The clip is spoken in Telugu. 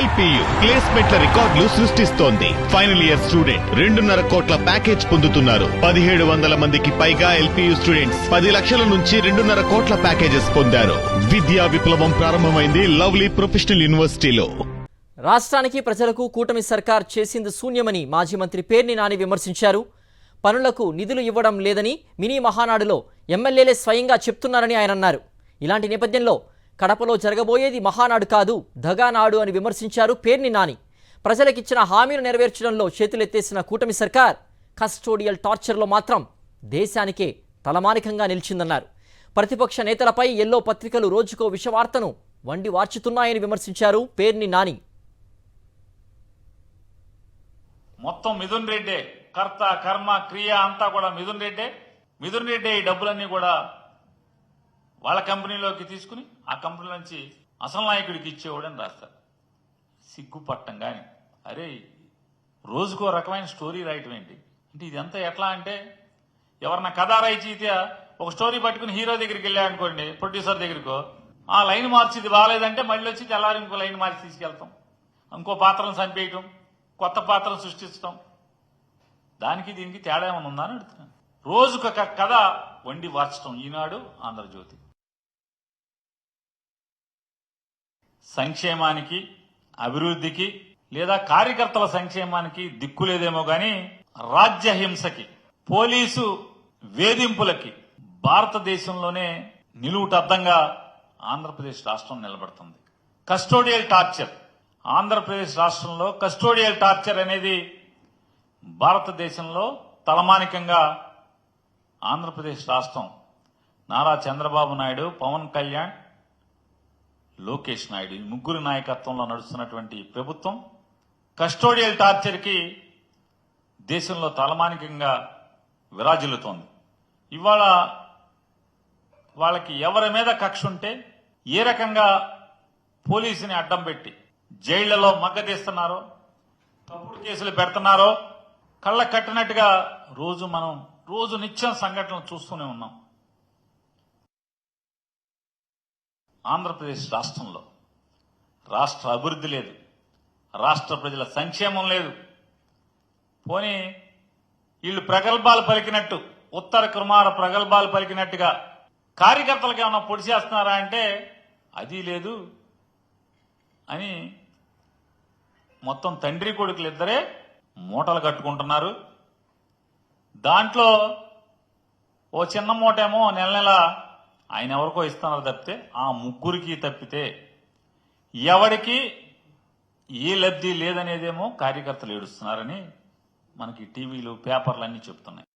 ఎల్పియు ప్లేస్మెంట్ల రికార్డులు సృష్టిస్తోంది. ఫైనల్ ఇయర్ స్టూడెంట్ 2.5 కోట్ల ప్యాకేజ్ పొందుతున్నారు. 1700 మందికి పైగా ఎల్పియు స్టూడెంట్స్ 10 లక్షల నుంచి 2.5 కోట్ల ప్యాకేజెస్ పొందారు. విద్యా విప్లవం ప్రారంభమైంది లవ్లీ ప్రొఫెషనల్ యూనివర్సిటీలో. రాష్ట్రానికి ప్రజలకు కూటమి సర్కార్ చేసింది శూన్యమని మాజీ మంత్రి పేర్ని నాని విమర్శించారు. పనులకు నిధులు ఇవ్వడం లేదని మినీ మహానాడులో ఎమ్మెల్యేలే స్వయంగా చెప్తున్నారని ఆయన అన్నారు. ఇలాంటి నేపథ్యంలో కడపలో జరగబోయేది మహానాడు కాదు, దగానాడు అని విమర్శించారు పేర్ని నాని. ప్రజలకిచ్చిన హామీలు నెరవేర్చడంలో చేతులెత్తేసిన కూటమి సర్కార్ కస్టోడియల్ టార్చర్లో మాత్రం దేశానికే తలమానికంగా నిలిచిందన్నారు. ప్రతిపక్ష నేతలపై ఎల్లో పత్రికలు రోజుకో విషవార్తను వండి వార్చుతున్నాయని విమర్శించారు పేర్ని నాని. మొత్తం మిథున్ రెడ్డే కర్త కర్మ క్రియ అంతా కూడా మిథున్ రెడ్డే ఈ డబ్బులన్నీ కూడా వాళ్ళ కంపెనీలోకి తీసుకుని ఆ కంపెనీ నుంచి అసలు నాయకుడికి ఇచ్చేవాడని రాస్తారు. సిగ్గుపట్టం కానీ అరే రోజుకో రకమైన స్టోరీ రాయటం ఏంటి అంటే ఇదంతా ఎట్లా అంటే ఎవరన్నా కథ రాయితీతే ఒక స్టోరీ పట్టుకుని హీరో దగ్గరికి వెళ్ళాడనుకోండి, ప్రొడ్యూసర్ దగ్గరికో ఆ లైన్ మార్చి ఇది బాగాలేదంటే మళ్ళీ వచ్చి తెల్లారి ఇంకో లైన్ మార్చి తీసుకెళ్తాం, ఇంకో పాత్రను చంపేయటం, కొత్త పాత్రను సృష్టించడం. దానికి దీనికి తేడా ఏమైనా ఉందా అని అడుగుతున్నాను. రోజుకొక కథ వండి వార్చడం ఈనాడు ఆంధ్రజ్యోతి. సంక్షేమానికి అభివృద్ధికి లేదా కార్యకర్తల సంక్షేమానికి దిక్కు లేదేమో గాని రాజ్యహింసకి పోలీసు వేధింపులకి భారతదేశంలోనే నిలువుటద్దంగా ఆంధ్రప్రదేశ్ రాష్ట్రం నిలబడుతుంది. కస్టోడియల్ టార్చర్ ఆంధ్రప్రదేశ్ రాష్ట్రంలో కస్టోడియల్ టార్చర్ అనేది భారతదేశంలో తలమానికంగా ఆంధ్రప్రదేశ్ రాష్ట్రం నారా చంద్రబాబు నాయుడు, పవన్ కళ్యాణ్, లోకేష్ నాయుడు ఈ ముగ్గురు నాయకత్వంలో నడుస్తున్నటువంటి ప్రభుత్వం కస్టోడియల్ టార్చర్ కి దేశంలో తలమానికంగా విరాజిల్లుతోంది. ఇవాళ వాళ్ళకి ఎవరి మీద కక్ష ఉంటే ఏ రకంగా పోలీసుని అడ్డం పెట్టి జైళ్లలో మగ్గదీస్తున్నారో, తప్పుడు కేసులు పెడుతున్నారో కళ్ళ కట్టినట్టుగా రోజు నిత్యం సంఘటనలు చూస్తూనే ఉన్నాం. ఆంధ్రప్రదేశ్ రాష్ట్రంలో రాష్ట్ర అభివృద్ధి లేదు, రాష్ట్ర ప్రజల సంక్షేమం లేదు. పోనీ వీళ్ళు ప్రగల్భాలు పలికినట్టు ఉత్తర కుమార ప్రగల్భాలు పలికినట్టుగా కార్యకర్తలకు ఏమన్నా పొడి చేస్తున్నారా అంటే అది లేదు అని మొత్తం తండ్రి కొడుకులు ఇద్దరే మూటలు కట్టుకుంటున్నారు. దాంట్లో ఓ చిన్న మూటేమో నెల ఆయన ఎవరికో ఇస్తున్నారు తప్పితే ఆ ముగ్గురికి తప్పితే ఎవరికి ఏ లబ్ధి లేదనేదేమో కార్యకర్తలు ఏడుస్తున్నారని మనకి టీవీలు పేపర్లు అన్నీ చెప్తున్నాయి.